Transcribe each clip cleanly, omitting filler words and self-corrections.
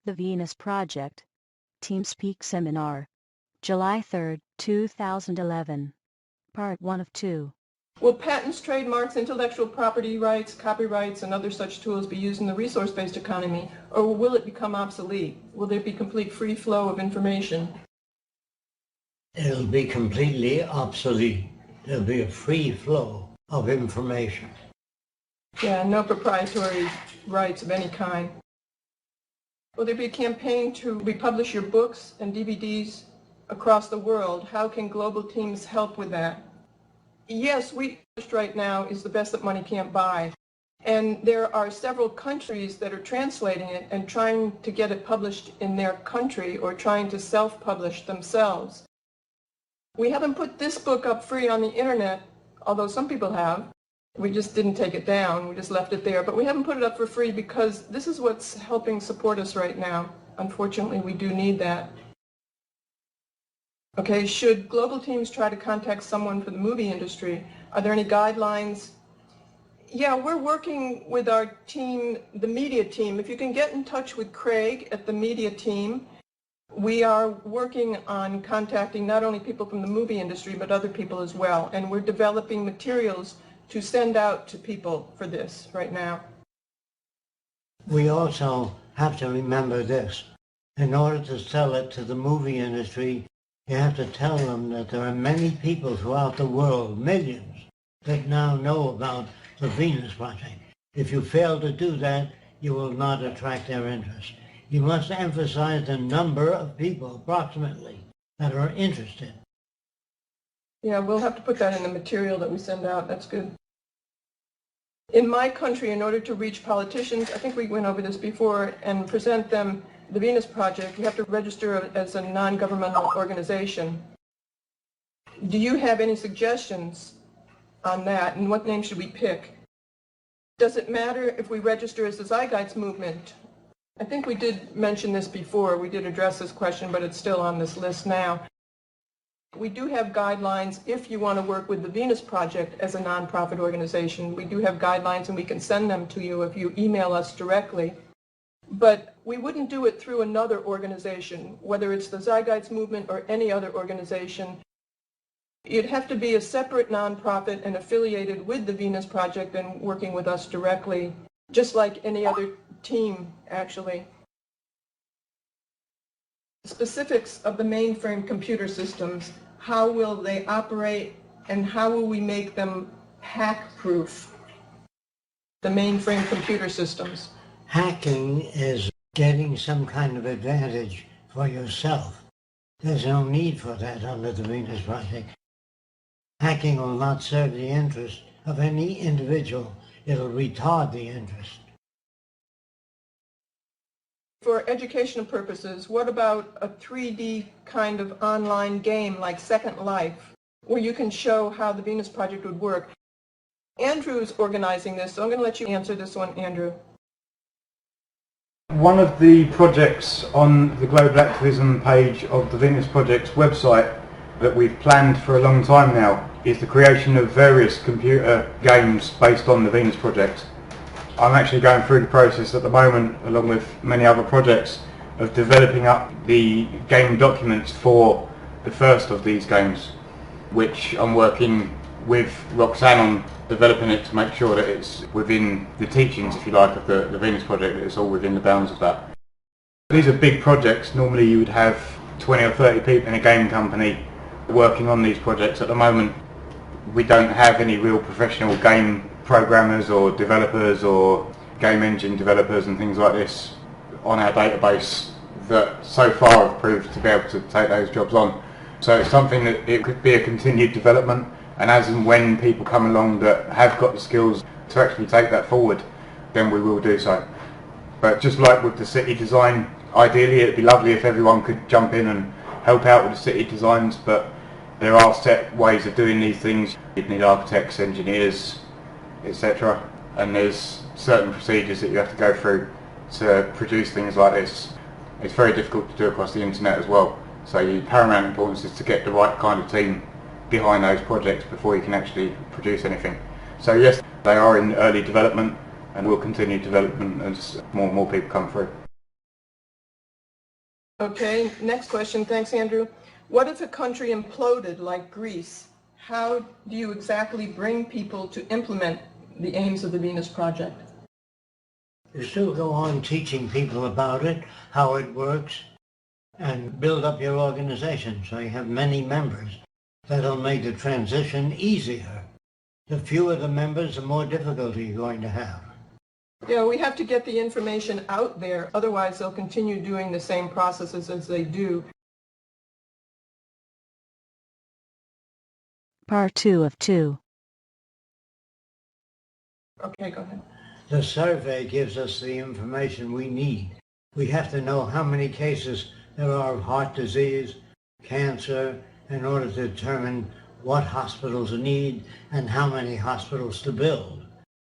The Venus Project, Teamspeak Seminar, July 3, 2011, Part 1 of 2. Will patents, trademarks, intellectual property rights, copyrights, and other such tools be used in the resource-based economy, or will it become obsolete? Will there be complete free flow of information? It'll be completely obsolete. There'll be a free flow of information. Yeah, no proprietary rights of any kind. Will there be a campaign to republish your books and DVDs across the world? How can global teams help with that? Yes, right now is the best that money can't buy. And there are several countries that are translating it and trying to get it published in their country or trying to self-publish themselves. We haven't put this book up free on the internet, although some people have. We just didn't take it down, we just left it there. But we haven't put it up for free because this is what's helping support us right now. Unfortunately, we do need that. Okay, should global teams try to contact someone for the movie industry? Are there any guidelines? Yeah, we're working with our team, the media team. If you can get in touch with Craig at the media team, we are working on contacting not only people from the movie industry, but other people as well. And we're developing materials to send out to people for this right now. We also have to remember this. In order to sell it to the movie industry, you have to tell them that there are many people throughout the world, millions, that now know about the Venus Project. If you fail to do that, you will not attract their interest. You must emphasize the number of people, approximately, that are interested. Yeah, we'll have to put that in the material that we send out. That's good. In my country, in order to reach politicians, I think we went over this before, and present them the Venus Project, you have to register as a non-governmental organization. Do you have any suggestions on that, and what name should we pick? Does it matter if we register as the Zeitgeist Movement? I think we did mention this before. We did address this question, but it's still on this list now. We do have guidelines if you want to work with the Venus Project as a nonprofit organization. We do have guidelines, and we can send them to you if you email us directly. But we wouldn't do it through another organization, whether it's the Zeitgeist Movement or any other organization. You'd have to be a separate nonprofit and affiliated with the Venus Project and working with us directly, just like any other team, actually. Specifics of the mainframe computer systems, how will they operate, and how will we make them hack-proof, the mainframe computer systems? Hacking is getting some kind of advantage for yourself. There's no need for that under the Venus Project. Hacking will not serve the interest of any individual. It'll retard the interest. For educational purposes, what about a 3D kind of online game like Second Life, where you can show how the Venus Project would work? Andrew's organizing this, so I'm going to let you answer this one, Andrew. One of the projects on the Global Activism page of the Venus Project's website that we've planned for a long time now is the creation of various computer games based on the Venus Project. I'm actually going through the process at the moment, along with many other projects, of developing up the game documents for the first of these games, which I'm working with Roxanne on developing it to make sure that it's within the teachings, if you like, of the Venus Project, that it's all within the bounds of that. These are big projects. Normally you would have 20 or 30 people in a game company working on these projects. At the moment we don't have any real professional game programmers or developers or game engine developers and things like this on our database that so far have proved to be able to take those jobs on. So it's something that it could be a continued development, and as and when people come along that have got the skills to actually take that forward, then we will do so. But just like with the city design, ideally it'd be lovely if everyone could jump in and help out with the city designs, but there are set ways of doing these things. You'd need architects, engineers, etc. And there's certain procedures that you have to go through to produce things like this. It's very difficult to do across the internet as well. So the paramount importance is to get the right kind of team behind those projects before you can actually produce anything. So yes, they are in early development and will continue development as more and more people come through. Okay, next question. Thanks, Andrew. What if a country imploded like Greece? How do you exactly bring people to implement the aims of the Venus Project? You still go on teaching people about it, how it works, and build up your organization so you have many members. That'll make the transition easier. The fewer the members, the more difficulty you're going to have. Yeah, we have to get the information out there, otherwise they'll continue doing the same processes as they do. Part 2 of 2. Okay, go ahead. The survey gives us the information we need. We have to know how many cases there are of heart disease, cancer, in order to determine what hospitals need and how many hospitals to build.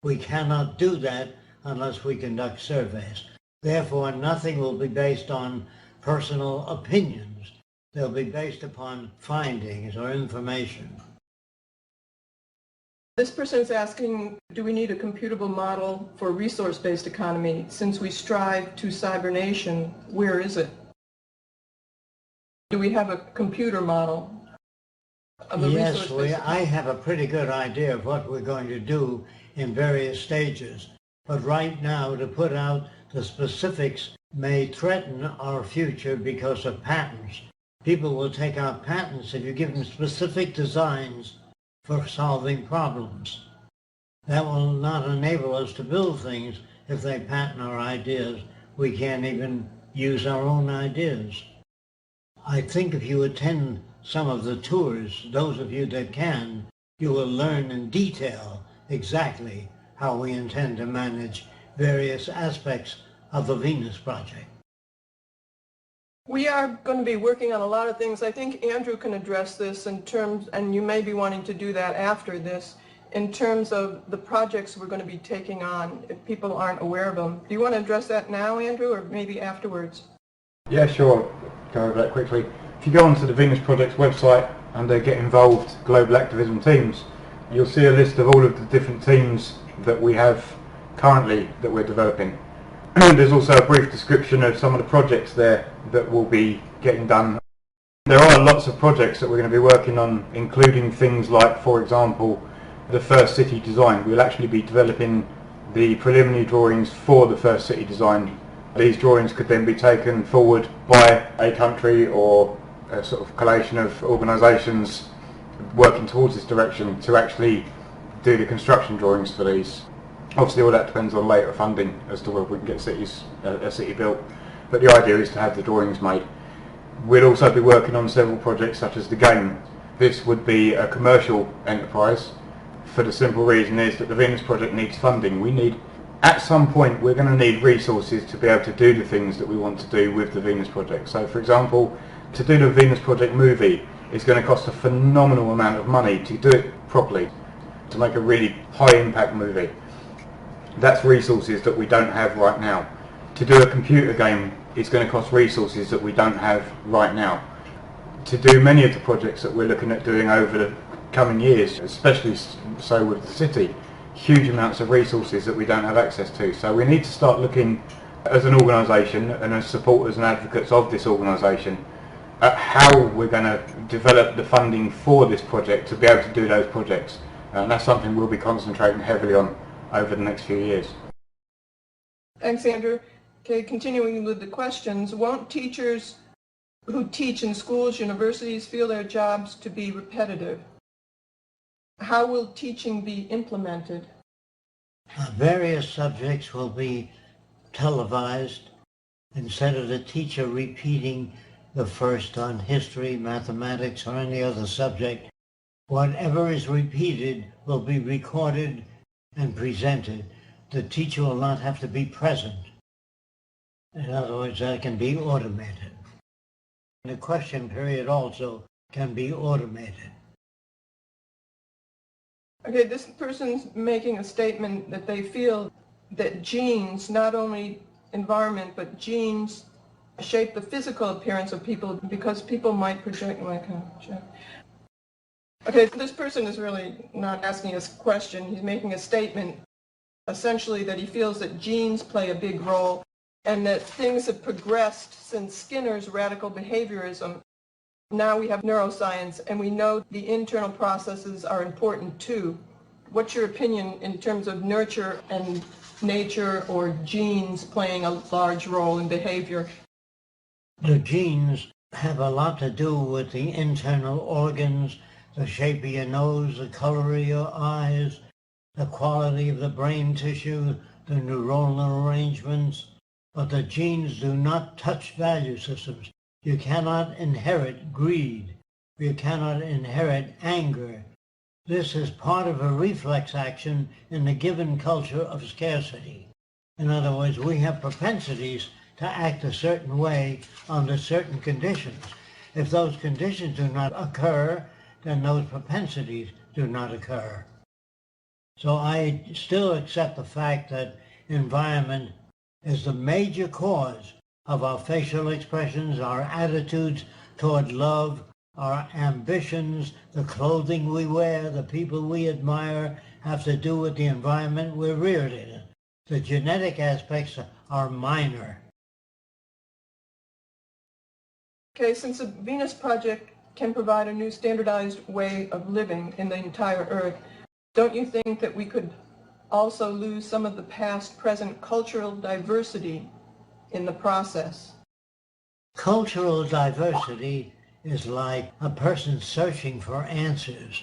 We cannot do that unless we conduct surveys. Therefore, nothing will be based on personal opinions. They'll be based upon findings or information. This person is asking, do we need a computable model for resource-based economy? Since we strive to cybernation, where is it? Do we have a computer model of a Yes, resource-based I have a pretty good idea of what we're going to do in various stages. But right now, to put out the specifics may threaten our future because of patents. People will take out patents if you give them specific designs for solving problems. That will not enable us to build things if they patent our ideas. We can't even use our own ideas. I think if you attend some of the tours, those of you that can, you will learn in detail exactly how we intend to manage various aspects of the Venus Project. We are going to be working on a lot of things. I think Andrew can address this in terms, and you may be wanting to do that after this, in terms of the projects we're going to be taking on if people aren't aware of them. Do you want to address that now, Andrew, or maybe afterwards? Yeah, sure. Go over that quickly. If you go onto the Venus Project's website under Get Involved Global Activism Teams, you'll see a list of all of the different teams that we have currently that we're developing. There's also a brief description of some of the projects there that will be getting done. There are lots of projects that we're going to be working on, including things like, for example, the first city design. We'll actually be developing the preliminary drawings for the first city design. These drawings could then be taken forward by a country or a sort of collation of organisations working towards this direction to actually do the construction drawings for these. Obviously all that depends on later funding as to whether we can get a city built, but the idea is to have the drawings made. We'll also be working on several projects such as the game. This would be a commercial enterprise for the simple reason is that the Venus Project needs funding. At some point we're going to need resources to be able to do the things that we want to do with the Venus Project. So for example, to do the Venus Project movie is going to cost a phenomenal amount of money to do it properly, to make a really high impact movie. That's resources that we don't have right now. To do a computer game is going to cost resources that we don't have right now. To do many of the projects that we're looking at doing over the coming years, especially so with the city, huge amounts of resources that we don't have access to. So we need to start looking as an organisation and as supporters and advocates of this organisation at how we're going to develop the funding for this project to be able to do those projects. And that's something we'll be concentrating heavily on over the next few years. Thanks, Andrew. Okay, continuing with the questions, won't teachers who teach in schools, universities feel their jobs to be repetitive? How will teaching be implemented? Various subjects will be televised. Instead of the teacher repeating the first on history, mathematics, or any other subject, whatever is repeated will be recorded and presented. The teacher will not have to be present. In other words, that can be automated. The question period also can be automated. Okay, this person's making a statement that they feel that genes, not only environment, but genes shape the physical appearance of people because people might project. Okay, this person is really not asking us a question. He's making a statement essentially that he feels that genes play a big role. and that things have progressed since Skinner's radical behaviorism. Now we have neuroscience, and we know the internal processes are important too. What's your opinion in terms of nurture and nature, or genes playing a large role in behavior? The genes have a lot to do with the internal organs, the shape of your nose, the color of your eyes, the quality of the brain tissue, the neuronal arrangements. But the genes do not touch value systems. You cannot inherit greed. You cannot inherit anger. This is part of a reflex action in the given culture of scarcity. In other words, we have propensities to act a certain way under certain conditions. If those conditions do not occur, then those propensities do not occur. So I still accept the fact that environment is the major cause of our facial expressions, our attitudes toward love, our ambitions, the clothing we wear, the people we admire, have to do with the environment we're reared in. The genetic aspects are minor. Okay, since the Venus Project can provide a new standardized way of living in the entire Earth, don't you think that we could also lose some of the past-present cultural diversity in the process? Cultural diversity is like a person searching for answers,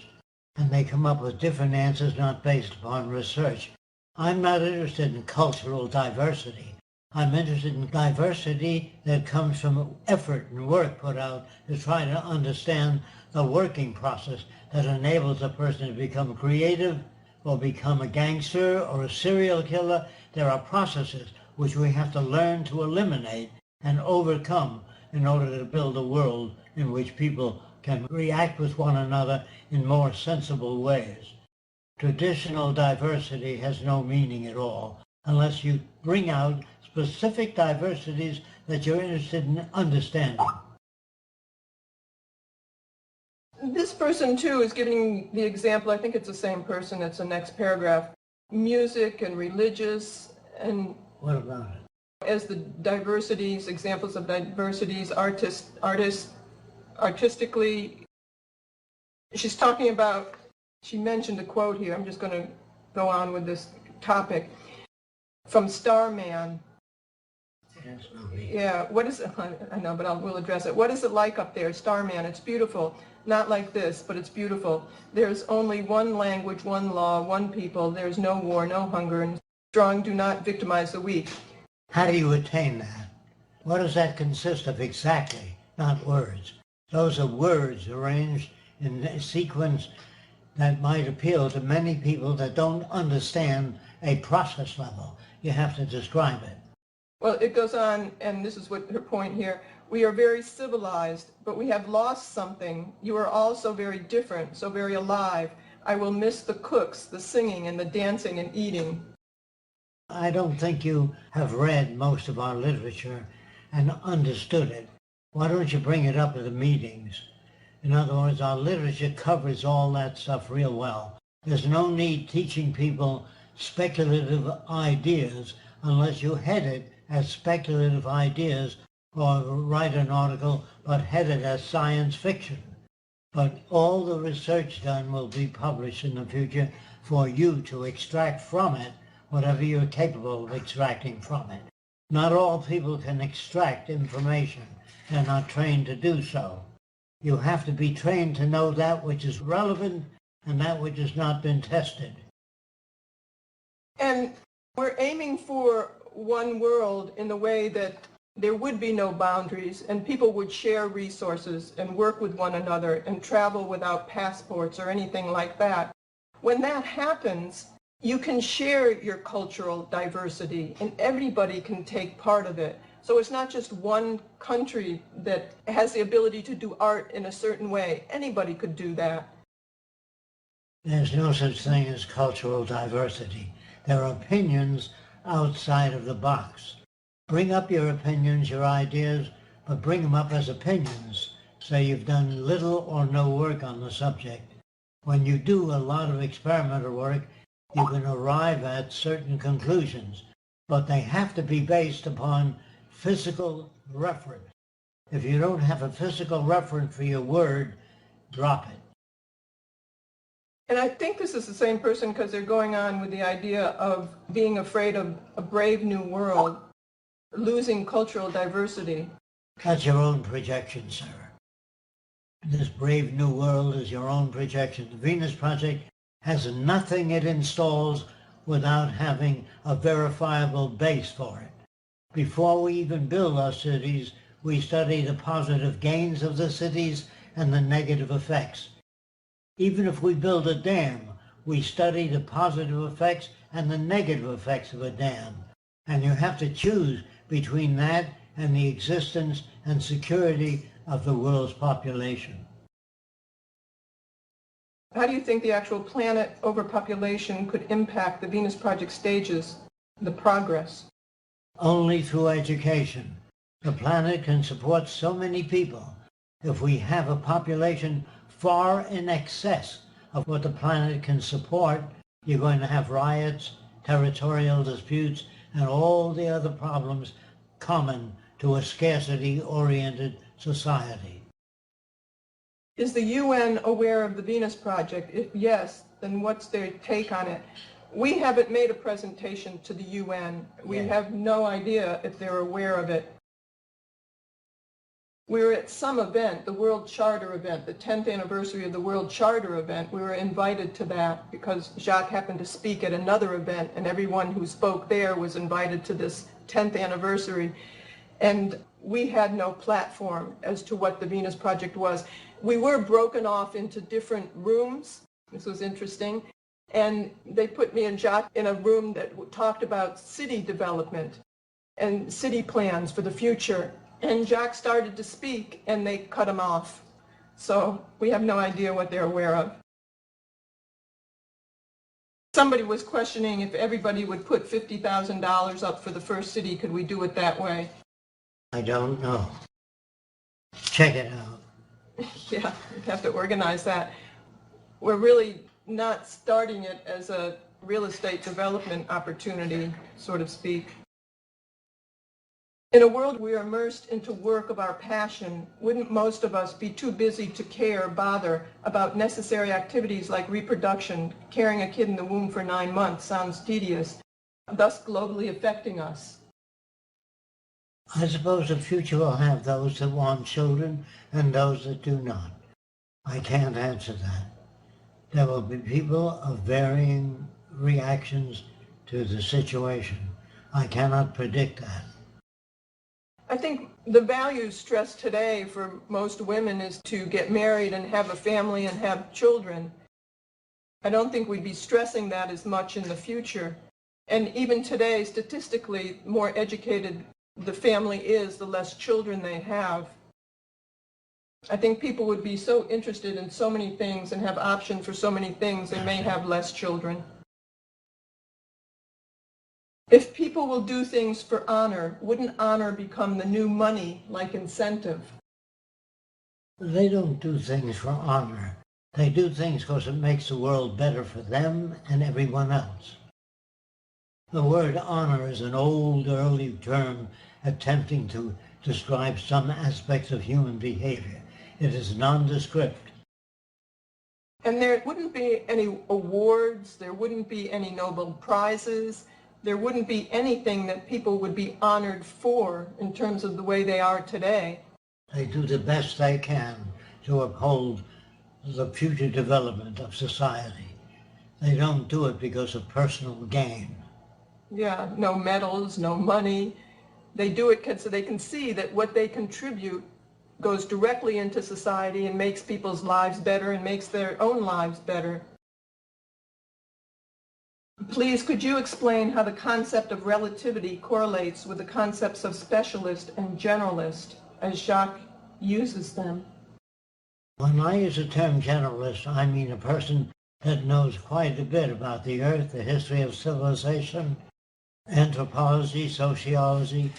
and they come up with different answers not based upon research. I'm not interested in cultural diversity. I'm interested in diversity that comes from effort and work put out to try to understand the working process that enables a person to become creative or become a gangster or a serial killer. There are processes which we have to learn to eliminate and overcome in order to build a world in which people can react with one another in more sensible ways. Traditional diversity has no meaning at all unless you bring out specific diversities that you're interested in understanding. This person, too, is giving the example, I think it's the same person, it's the next paragraph, music and religious, and What about it? as the diversities, examples of diversities, artistically, she's talking about, she mentioned a quote here, I'm just going to go on with this topic, from Starman. Yes, movie. Yeah, what is it, I know, but we'll address it. What is it like up there, Starman? It's beautiful. Not like this, but it's beautiful. There's only one language, one law, one people. There's no war, no hunger, and strong do not victimize the weak. How do you attain that? What does that consist of exactly? Not words. Those are words arranged in a sequence that might appeal to many people that don't understand a process level. You have to describe it. Well, it goes on, and this is what her point here. We are very civilized, but we have lost something. You are all so very different, so very alive. I will miss the cooks, the singing, and the dancing and eating. I don't think you have read most of our literature and understood it. Why don't you bring it up at the meetings? In other words, our literature covers all that stuff real well. There's no need teaching people speculative ideas unless you head it as speculative ideas or write an article but head it as science fiction. But all the research done will be published in the future for you to extract from it whatever you're capable of extracting from it. Not all people can extract information. They're not trained to do so. You have to be trained to know that which is relevant and that which has not been tested. And we're aiming for one world in the way that there would be no boundaries and people would share resources and work with one another and travel without passports or anything like that. When that happens, you can share your cultural diversity and everybody can take part of it. So it's not just one country that has the ability to do art in a certain way. Anybody could do that. There's no such thing as cultural diversity. There are opinions outside of the box. Bring up your opinions, your ideas, but bring them up as opinions. Say you've done little or no work on the subject. When you do a lot of experimental work, you can arrive at certain conclusions. but they have to be based upon physical reference. If you don't have a physical reference for your word, drop it. And I think this is the same person because they're going on with the idea of being afraid of a brave new world, losing cultural diversity. That's your own projection, sir. This brave new world is your own projection. The Venus Project has nothing it installs without having a verifiable base for it. Before we even build our cities, we study the positive gains of the cities and the negative effects. Even if we build a dam, we study the positive effects and the negative effects of a dam. And you have to choose between that and the existence and security of the world's population. How do you think the actual planet overpopulation could impact the Venus Project stages, the progress? Only through education. The planet can support so many people. If we have a population far in excess of what the planet can support, you're going to have riots, territorial disputes, and all the other problems common to a scarcity-oriented society. Is the UN aware of the Venus Project? If yes, then what's their take on it? We haven't made a presentation to the UN. We have no idea if they're aware of it. We were at some event, the World Charter event, the 10th anniversary of the World Charter event. We were invited to that because Jacques happened to speak at another event, and everyone who spoke there was invited to this 10th anniversary. And we had no platform as to what the Venus Project was. We were broken off into different rooms. This was interesting. And they put me and Jacques in a room that talked about city development and city plans for the future. And Jacques started to speak, and they cut him off. So we have no idea what they're aware of. Somebody was questioning if everybody would put $50,000 up for the first city, could we do it that way? I don't know. Check it out. Yeah, we'd have to organize that. We're really not starting it as a real estate development opportunity, so to speak. In a world we are immersed into work of our passion, wouldn't most of us be too busy to care or bother about necessary activities like reproduction? Carrying a kid in the womb for 9 months sounds tedious, thus globally affecting us. I suppose the future will have those that want children and those that do not. I can't answer that. There will be people of varying reactions to the situation. I cannot predict that. I think the value stressed today for most women is to get married and have a family and have children. I don't think we'd be stressing that as much in the future. And even today, statistically, the more educated the family is, the less children they have. I think people would be so interested in so many things and have options for so many things, they may have less children. If people will do things for honor, wouldn't honor become the new money, like incentive? They don't do things for honor. They do things because it makes the world better for them and everyone else. The word honor is an old, early term attempting to describe some aspects of human behavior. It is nondescript. And there wouldn't be any awards, there wouldn't be any Nobel Prizes, there wouldn't be anything that people would be honored for in terms of the way they are today. They do the best they can to uphold the future development of society. They don't do it because of personal gain. Yeah, no medals, no money. They do it so they can see that what they contribute goes directly into society and makes people's lives better and makes their own lives better. Please, could you explain how the concept of relativity correlates with the concepts of specialist and generalist as Jacques uses them? When I use the term generalist, I mean a person that knows quite a bit about the earth, the history of civilization, anthropology, sociology,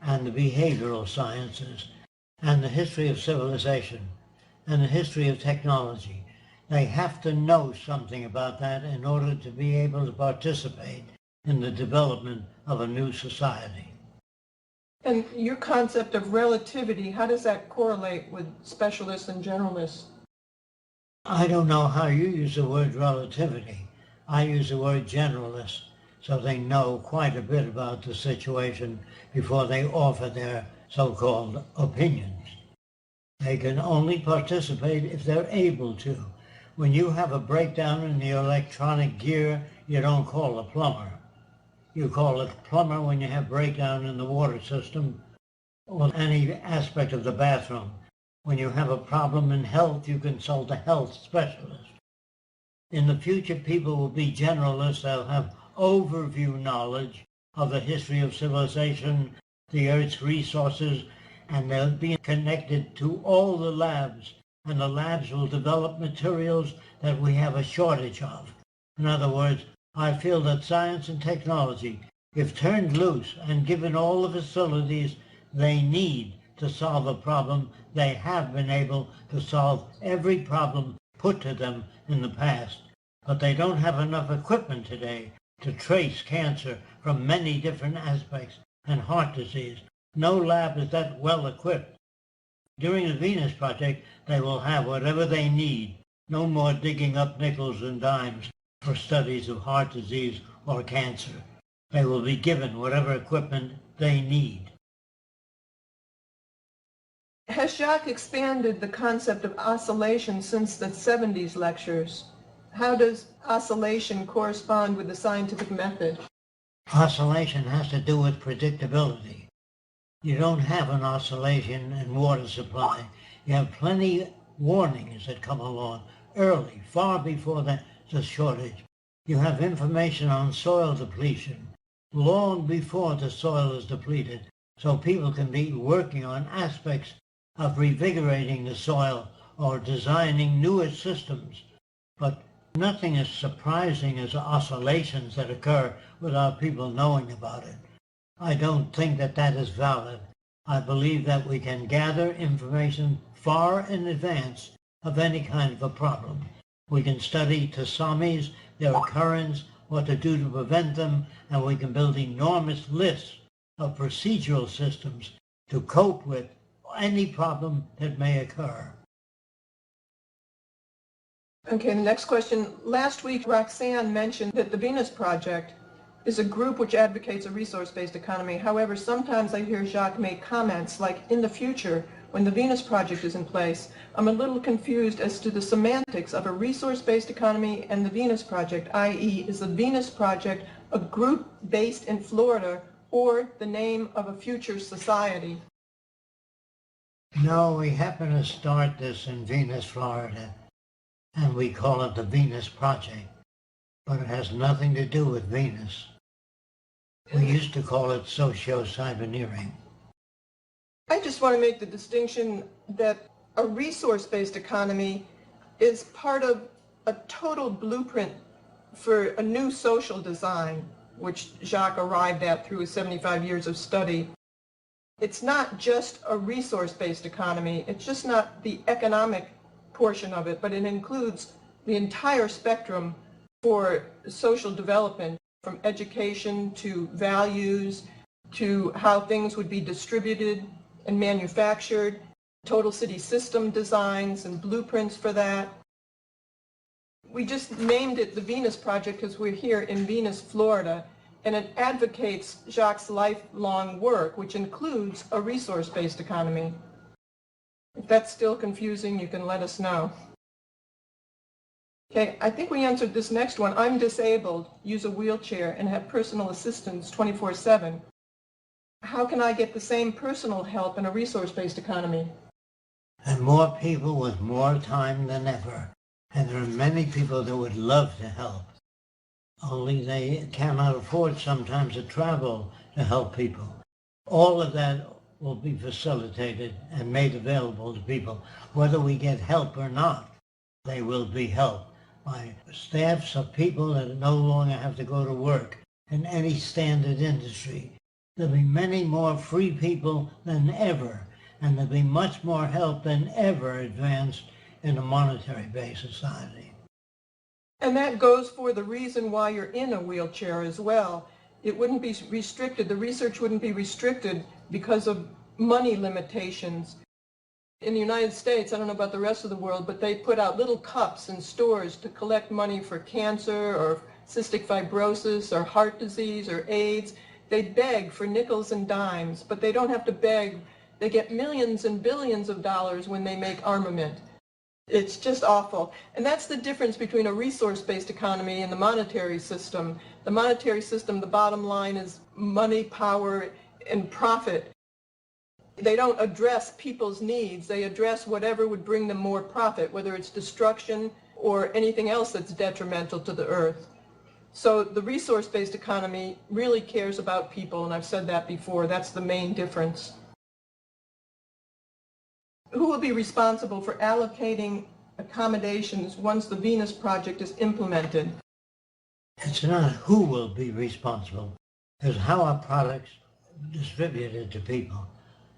and the behavioral sciences, and the history of civilization, and the history of technology. They have to know something about that in order to be able to participate in the development of a new society. And your concept of relativity, how does that correlate with specialists and generalists? I don't know how you use the word relativity. I use the word generalist, so they know quite a bit about the situation before they offer their so-called opinions. They can only participate if they're able to. When you have a breakdown in the electronic gear, you don't call a plumber. You call a plumber when you have breakdown in the water system or any aspect of the bathroom. When you have a problem in health, you consult a health specialist. In the future, people will be generalists. They'll have overview knowledge of the history of civilization, the Earth's resources, and they'll be connected to all the labs, and the labs will develop materials that we have a shortage of. In other words, I feel that science and technology, if turned loose and given all the facilities they need to solve a problem, they have been able to solve every problem put to them in the past. But they don't have enough equipment today to trace cancer from many different aspects and heart disease. No lab is that well equipped. During the Venus Project, they will have whatever they need. No more digging up nickels and dimes for studies of heart disease or cancer. They will be given whatever equipment they need. Has Jacques expanded the concept of oscillation since the 70s lectures? How does oscillation correspond with the scientific method? Oscillation has to do with predictability. You don't have an oscillation in water supply. You have plenty warnings that come along early, far before the shortage. You have information on soil depletion long before the soil is depleted, so people can be working on aspects of revigorating the soil or designing newer systems. But nothing as surprising as oscillations that occur without people knowing about it. I don't think that that is valid. I believe that we can gather information far in advance of any kind of a problem. We can study tsunamis, their occurrence, what to do to prevent them, and we can build enormous lists of procedural systems to cope with any problem that may occur. Okay, the next question. Last week, Roxanne mentioned that the Venus Project is a group which advocates a resource-based economy. However, sometimes I hear Jacques make comments like, in the future, when the Venus Project is in place, I'm a little confused as to the semantics of a resource-based economy and the Venus Project, i.e., is the Venus Project a group based in Florida or the name of a future society? No, we happen to start this in Venus, Florida, and we call it the Venus Project, but it has nothing to do with Venus. We used to call it socio-cyberneering. I just want to make the distinction that a resource-based economy is part of a total blueprint for a new social design, which Jacques arrived at through his 75 years of study. It's not just a resource-based economy. It's just not the economic portion of it, but it includes the entire spectrum for social development, from education to values to how things would be distributed and manufactured, total city system designs and blueprints for that. We just named it the Venus Project because we're here in Venus, Florida, and it advocates Jacques' lifelong work, which includes a resource-based economy. If that's still confusing, you can let us know. Okay, I think we answered this next one. I'm disabled, use a wheelchair, and have personal assistance 24/7. How can I get the same personal help in a resource-based economy? And more people with more time than ever. And there are many people that would love to help. Only they cannot afford sometimes to travel to help people. All of that will be facilitated and made available to people. Whether we get help or not, they will be helped by staffs of people that no longer have to go to work in any standard industry. There'll be many more free people than ever, and there'll be much more help than ever advanced in a monetary-based society. And that goes for the reason why you're in a wheelchair as well. it wouldn't be restricted, the research wouldn't be restricted because of money limitations. In the United States, I don't know about the rest of the world, but they put out little cups in stores to collect money for cancer or cystic fibrosis or heart disease or AIDS. They beg for nickels and dimes, but they don't have to beg. They get millions and billions of dollars when they make armament. It's just awful. And that's the difference between a resource-based economy and the monetary system. The monetary system, the bottom line is money, power, and profit. They don't address people's needs. They address whatever would bring them more profit, whether it's destruction or anything else that's detrimental to the earth. So the resource-based economy really cares about people, and I've said that before. That's the main difference. Who will be responsible for allocating accommodations once the Venus project is implemented? It's not who will be responsible. It's how our products distributed to people.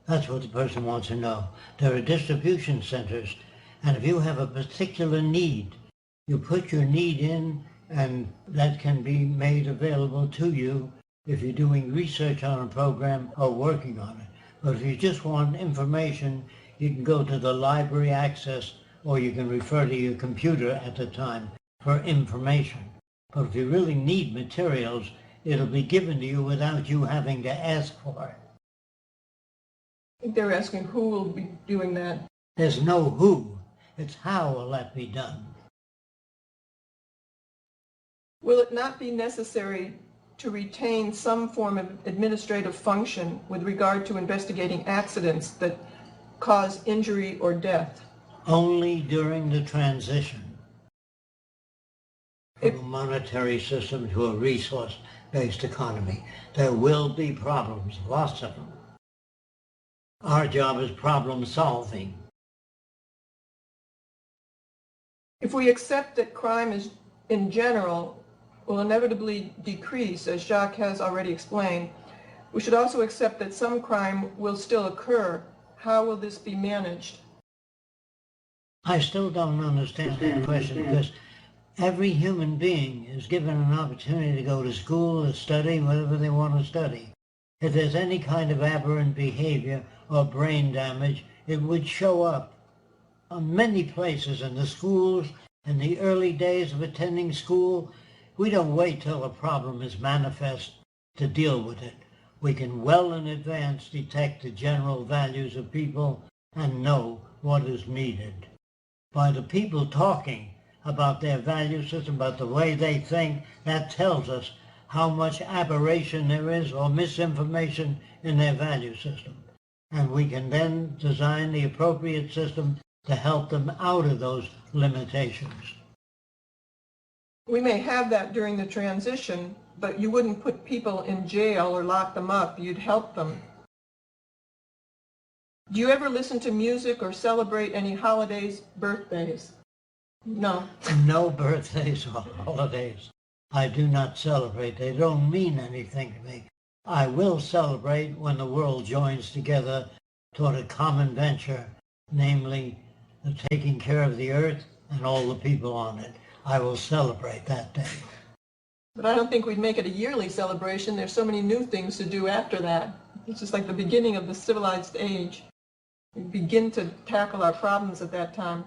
That's what the person wants to know. There are distribution centers, and if you have a particular need, you put your need in, and that can be made available to you if you're doing research on a program or working on it. But if you just want information, you can go to the library access, or you can refer to your computer at the time for information. But if you really need materials, it'll be given to you without you having to ask for it. I think they're asking who will be doing that. There's no who. It's how will that be done. Will it not be necessary to retain some form of administrative function with regard to investigating accidents that cause injury or death? Only during the transition from a monetary system to a resource-based economy. There will be problems, lots of them. Our job is problem solving. If we accept that crime is, in general, will inevitably decrease, as Jacques has already explained, we should also accept that some crime will still occur. How will this be managed? I still don't understand that question, because every human being is given an opportunity to go to school, to study, whatever they want to study. If there's any kind of aberrant behavior or brain damage, it would show up on many places in the schools. In the early days of attending school, we don't wait till a problem is manifest to deal with it. We can well in advance detect the general values of people and know what is needed. By the people talking about their value system, about the way they think, that tells us how much aberration there is or misinformation in their value system. And we can then design the appropriate system to help them out of those limitations. We may have that during the transition, but you wouldn't put people in jail or lock them up. You'd help them. Do you ever listen to music or celebrate any holidays, birthdays? No. No birthdays or holidays. I do not celebrate. They don't mean anything to me. I will celebrate when the world joins together toward a common venture, namely the taking care of the earth and all the people on it. I will celebrate that day. But I don't think we'd make it a yearly celebration. There's so many new things to do after that. It's just like the beginning of the civilized age. We begin to tackle our problems at that time.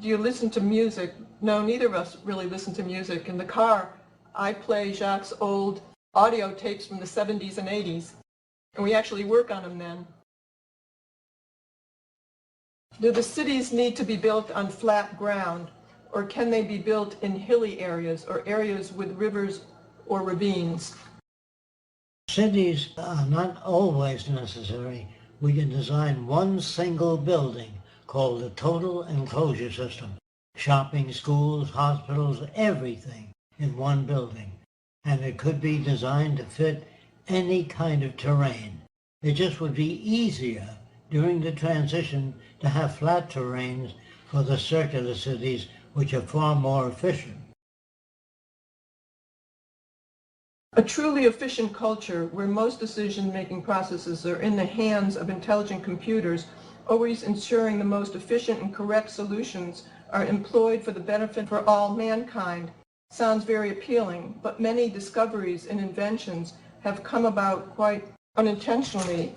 Do you listen to music? No, neither of us really listen to music. In the car, I play Jacques' old audio tapes from the 70s and 80s, and we actually work on them then. Do the cities need to be built on flat ground, or can they be built in hilly areas or areas with rivers or ravines? Cities are not always necessary. We can design one single building called the total enclosure system. Shopping, schools, hospitals, everything in one building. And it could be designed to fit any kind of terrain. It just would be easier during the transition to have flat terrains for the circular cities, which are far more efficient. A truly efficient culture where most decision-making processes are in the hands of intelligent computers, always ensuring the most efficient and correct solutions are employed for the benefit for all mankind. sounds very appealing, but many discoveries and inventions have come about quite unintentionally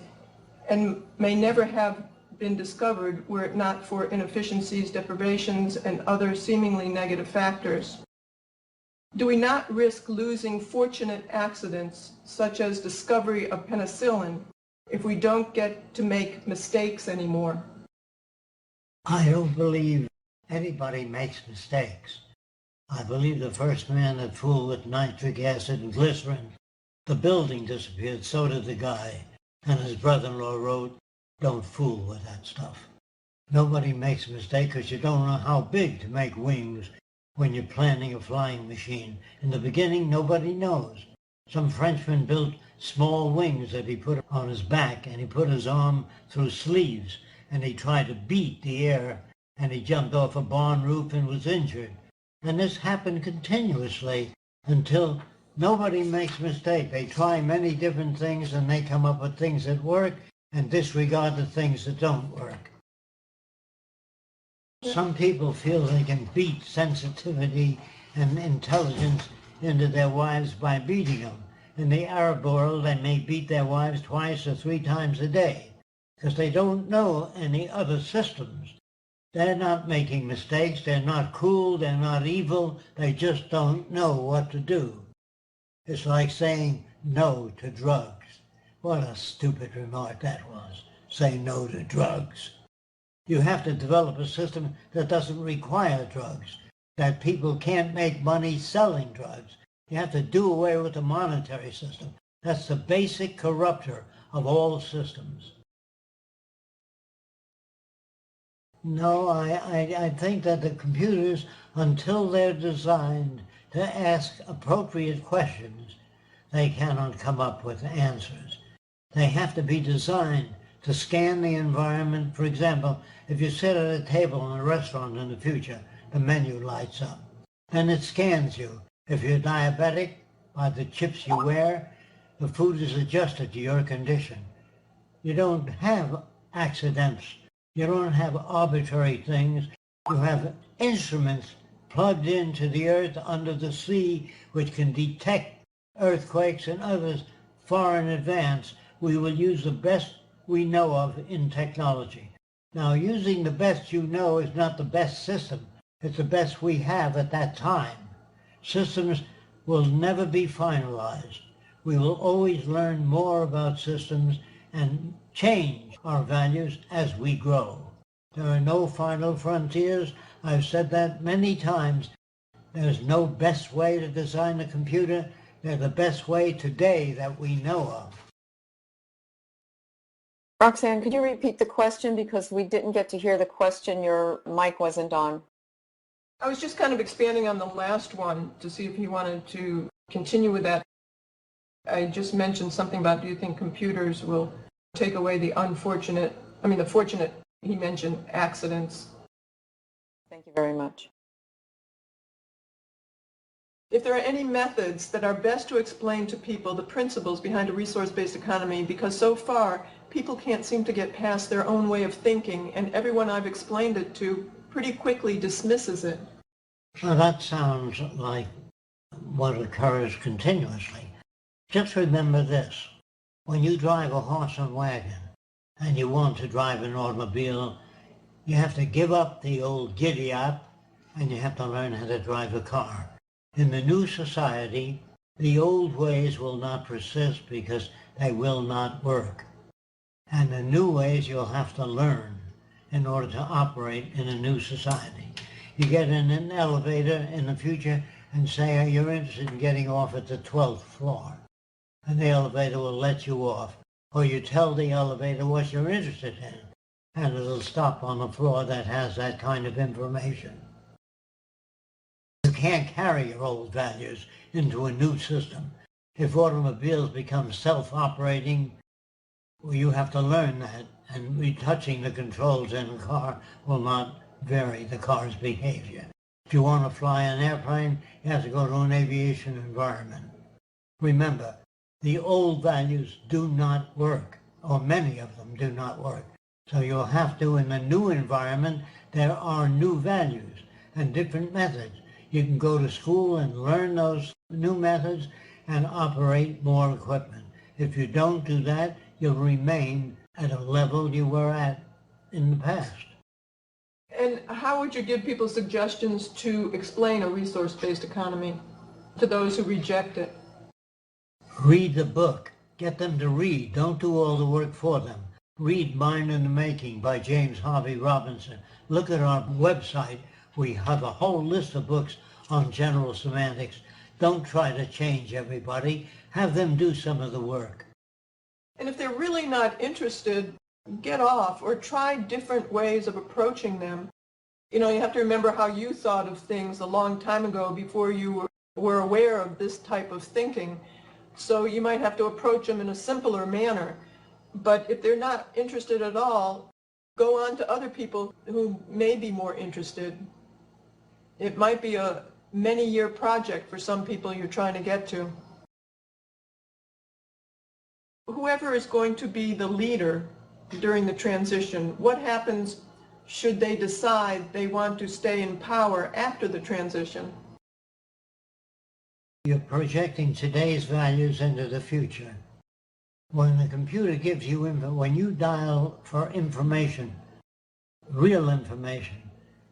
and may never have been discovered were it not for inefficiencies, deprivations, and other seemingly negative factors. Do we not risk losing fortunate accidents, such as discovery of penicillin, if we don't get to make mistakes anymore? I don't believe anybody makes mistakes. I believe the first man that fooled with nitric acid and glycerin, the building disappeared, so did the guy. And his brother-in-law wrote, "Don't fool with that stuff." Nobody makes a mistake because you don't know how big to make wings when you're planning a flying machine. In the beginning, nobody knows. Some Frenchman built small wings that he put on his back, and he put his arm through sleeves, and he tried to beat the air, and he jumped off a barn roof and was injured. And this happened continuously until nobody makes a mistake. They try many different things, and they come up with things that work and disregard the things that don't work. Some people feel they can beat sensitivity and intelligence into their wives by beating them. In the Arab world, they may beat their wives 2 or 3 times a day because they don't know any other systems. They're not making mistakes, they're not cruel, they're not evil, they just don't know what to do. It's like saying no to drugs. What a stupid remark that was. Say no to drugs. You have to develop a system that doesn't require drugs, that people can't make money selling drugs. You have to do away with the monetary system. That's the basic corrupter of all systems. No, I think that the computers, until they're designed to ask appropriate questions, they cannot come up with answers. They have to be designed to scan the environment. For example, if you sit at a table in a restaurant in the future, the menu lights up. Then it scans you. If you're diabetic, by the chips you wear, the food is adjusted to your condition. You don't have accidents. You don't have arbitrary things. You have instruments plugged into the earth under the sea which can detect earthquakes and others far in advance. We will use the best we know of in technology. Now, using the best you know is not the best system. It's the best we have at that time. Systems will never be finalized. We will always learn more about systems and change our values as we grow. There are no final frontiers. I've said that many times. There's no best way to design a computer. They're the best way today that we know of. Roxanne, could you repeat the question because we didn't get to hear the question, your mic wasn't on. I was just kind of expanding on the last one to see if he wanted to continue with that. I just mentioned something about, do you think computers will take away the fortunate, he mentioned accidents. Thank you very much. If there are any methods that are best to explain to people the principles behind a resource-based economy, because so far people can't seem to get past their own way of thinking, and everyone I've explained it to pretty quickly dismisses it. Well, that sounds like what occurs continuously. Just remember this. When you drive a horse and wagon and you want to drive an automobile, you have to give up the old giddy-up and you have to learn how to drive a car. In the new society, the old ways will not persist because they will not work. And the new ways you'll have to learn in order to operate in a new society. You get in an elevator in the future and say you're interested in getting off at the 12th floor. And the elevator will let you off. Or you tell the elevator what you're interested in. And it'll stop on the floor that has that kind of information. You can't carry your old values into a new system. If automobiles become self-operating, well, you have to learn that, and retouching the controls in a car will not vary the car's behavior. If you want to fly an airplane, you have to go to an aviation environment. Remember, the old values do not work, or many of them do not work. So you'll have to, in the new environment, there are new values and different methods. You can go to school and learn those new methods and operate more equipment. If you don't do that, you'll remain at a level you were at in the past. And how would you give people suggestions to explain a resource-based economy to those who reject it? Read the book. Get them to read. Don't do all the work for them. Read Mind in the Making by James Harvey Robinson. Look at our website. We have a whole list of books on general semantics. Don't try to change everybody. Have them do some of the work. And if they're really not interested, get off or try different ways of approaching them. You have to remember how you thought of things a long time ago before you were aware of this type of thinking. So you might have to approach them in a simpler manner. But if they're not interested at all, go on to other people who may be more interested. It might be a many-year project for some people you're trying to get to. Whoever is going to be the leader during the transition, what happens should they decide they want to stay in power after the transition? You're projecting today's values into the future. When the computer gives you when you dial for information, real information,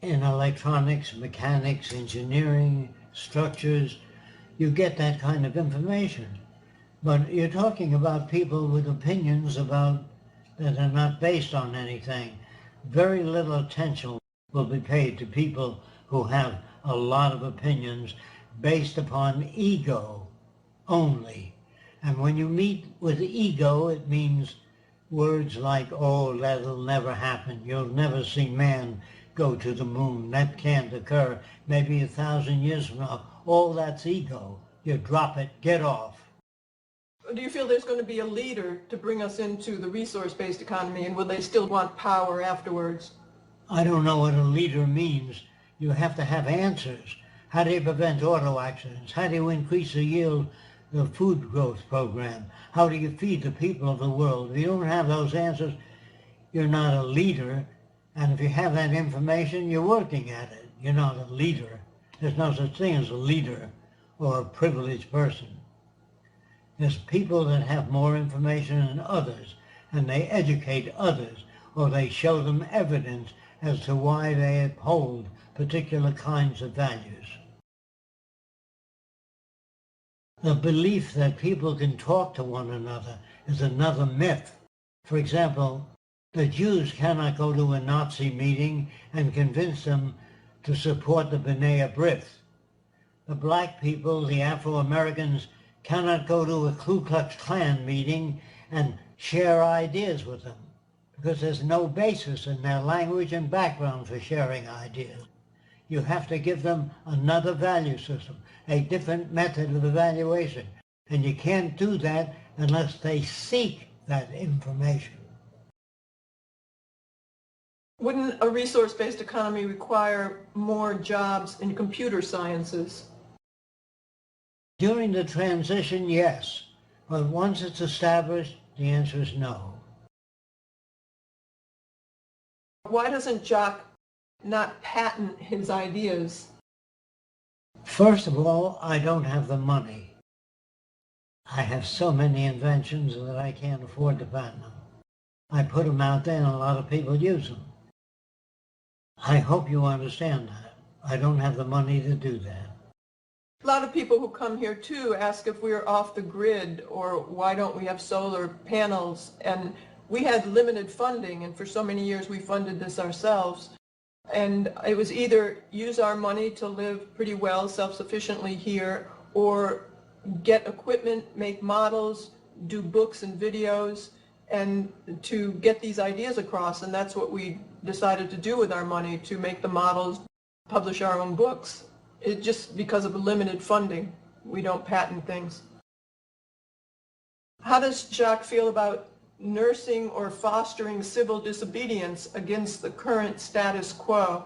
in electronics, mechanics, engineering, structures, you get that kind of information. But you're talking about people with opinions that are not based on anything. Very little attention will be paid to people who have a lot of opinions based upon ego only. And when you meet with ego, it means words like, oh, that'll never happen. You'll never see man go to the moon. That can't occur. Maybe 1,000 years from now. All that's ego. You drop it, get off. Do you feel there's going to be a leader to bring us into the resource-based economy, and will they still want power afterwards? I don't know what a leader means. You have to have answers. How do you prevent auto accidents? How do you increase the yield of the food growth program? How do you feed the people of the world? If you don't have those answers, you're not a leader. And if you have that information, you're working at it. You're not a leader. There's no such thing as a leader or a privileged person. There's people that have more information than others, and they educate others, or they show them evidence as to why they uphold particular kinds of values. The belief that people can talk to one another is another myth. For example, the Jews cannot go to a Nazi meeting and convince them to support the B'nai B'rith. The black people, the Afro-Americans, cannot go to a Ku Klux Klan meeting and share ideas with them because there's no basis in their language and background for sharing ideas. You have to give them another value system, a different method of evaluation, and you can't do that unless they seek that information. Wouldn't a resource-based economy require more jobs in computer sciences? During the transition, yes. But once it's established, the answer is no. Why doesn't Jacques not patent his ideas? First of all, I don't have the money. I have so many inventions that I can't afford to patent them. I put them out there and a lot of people use them. I hope you understand that. I don't have the money to do that. A lot of people who come here too ask if we're off the grid or why don't we have solar panels, and we had limited funding, and for so many years we funded this ourselves, and it was either use our money to live pretty well self-sufficiently here or get equipment, make models, do books and videos, and to get these ideas across, and that's what we decided to do with our money, to make the models, publish our own books. It just because of limited funding, we don't patent things. How does Jacques feel about nursing or fostering civil disobedience against the current status quo?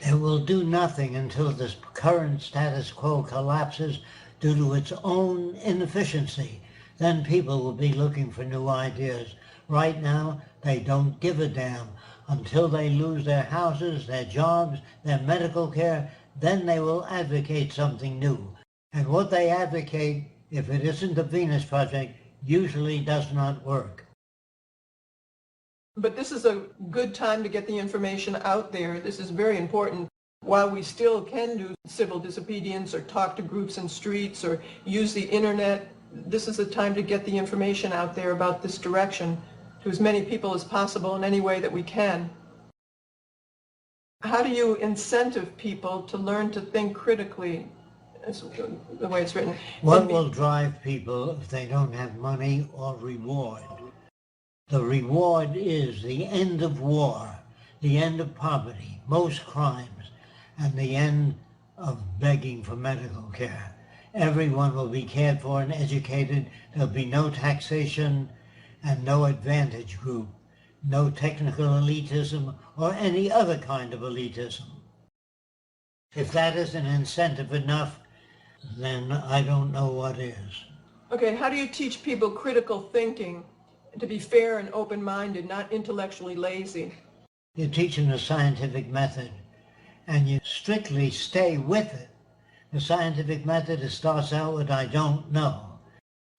It will do nothing until this current status quo collapses due to its own inefficiency. Then people will be looking for new ideas. Right now, they don't give a damn. Until they lose their houses, their jobs, their medical care, then they will advocate something new. And what they advocate, if it isn't the Venus Project, usually does not work. But this is a good time to get the information out there. This is very important. While we still can do civil disobedience or talk to groups in streets or use the internet, this is a time to get the information out there about this direction to as many people as possible in any way that we can. How do you incentive people to learn to think critically? That's the way it's written. What will drive people if they don't have money or reward? The reward is the end of war, the end of poverty, most crimes, and the end of begging for medical care. Everyone will be cared for and educated. There'll be no taxation and no advantage group, no technical elitism or any other kind of elitism. If that isn't incentive enough, then I don't know what is. Okay, how do you teach people critical thinking, to be fair and open-minded, not intellectually lazy? You teach them the scientific method, and you strictly stay with it. The scientific method starts out with I don't know.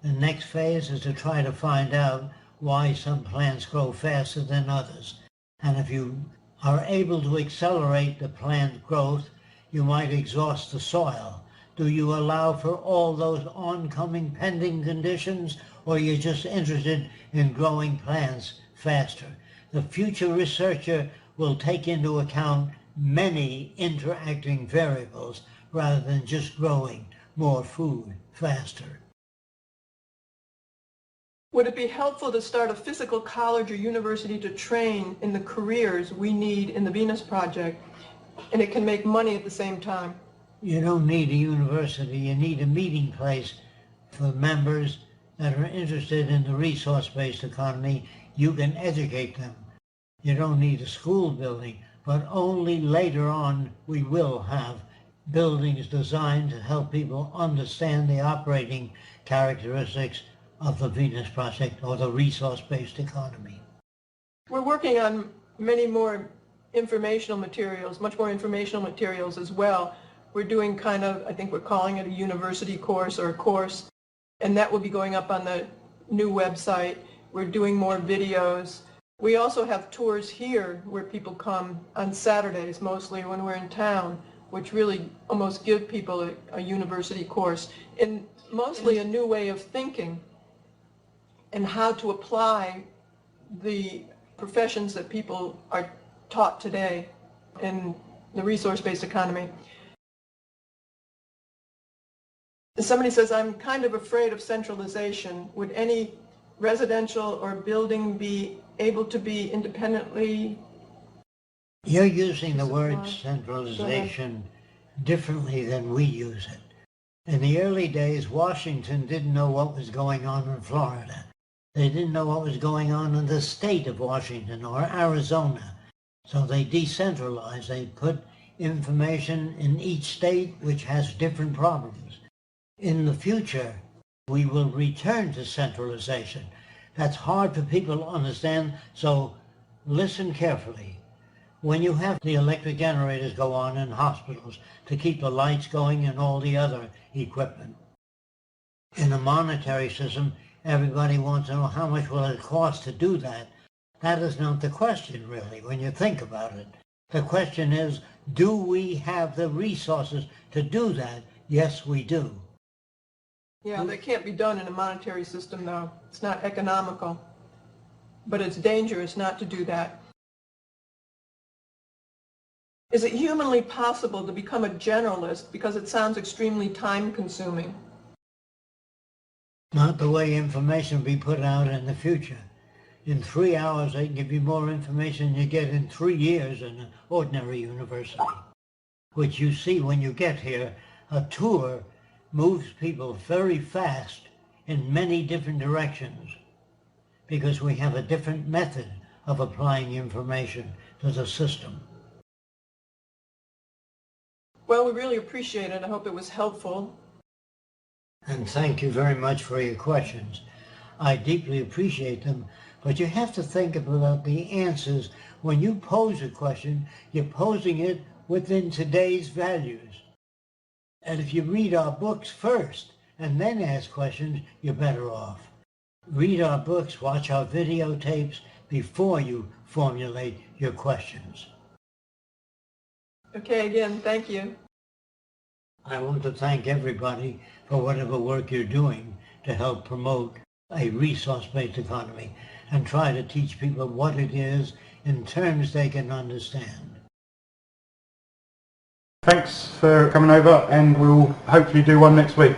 The next phase is to try to find out why some plants grow faster than others. And if you are able to accelerate the plant growth, you might exhaust the soil. Do you allow for all those oncoming pending conditions, or you're just interested in growing plants faster? The future researcher will take into account many interacting variables rather than just growing more food faster. Would it be helpful to start a physical college or university to train in the careers we need in the Venus Project, and it can make money at the same time? You don't need a university, you need a meeting place for members that are interested in the resource-based economy. You can educate them. You don't need a school building, but only later on we will have buildings designed to help people understand the operating characteristics of the Venus Project or the resource-based economy. We're working on many more informational materials, much more informational materials as well. We're doing kind of, I think we're calling it a university course or a course, and that will be going up on the new website. We're doing more videos. We also have tours here where people come on Saturdays, mostly when we're in town, which really almost give people a university course in mostly a new way of thinking and how to apply the professions that people are taught today in the resource-based economy. Somebody says, I'm kind of afraid of centralization. Would any residential or building be able to be independently? You're using the word centralization differently than we use it. In the early days, Washington didn't know what was going on in Florida. They didn't know what was going on in the state of Washington or Arizona. So they decentralized. They put information in each state which has different problems. In the future, we will return to centralization. That's hard for people to understand, so listen carefully. When you have the electric generators go on in hospitals to keep the lights going and all the other equipment, in a monetary system, everybody wants to know how much will it cost to do that. That is not the question, really, when you think about it. The question is, do we have the resources to do that? Yes, we do. Yeah, that can't be done in a monetary system, though. It's not economical. But it's dangerous not to do that. Is it humanly possible to become a generalist because it sounds extremely time-consuming? Not the way information will be put out in the future. In 3 hours, they can give you more information than you get in 3 years in an ordinary university, which you see when you get here. A tour moves people very fast in many different directions because we have a different method of applying information to the system. Well, we really appreciate it. I hope it was helpful. And thank you very much for your questions. I deeply appreciate them, but you have to think about the answers. When you pose a question, you're posing it within today's values. And if you read our books first and then ask questions, you're better off. Read our books, watch our videotapes before you formulate your questions. Okay, again, thank you. I want to thank everybody for whatever work you're doing to help promote a resource-based economy and try to teach people what it is in terms they can understand. Thanks for coming over, and we'll hopefully do one next week.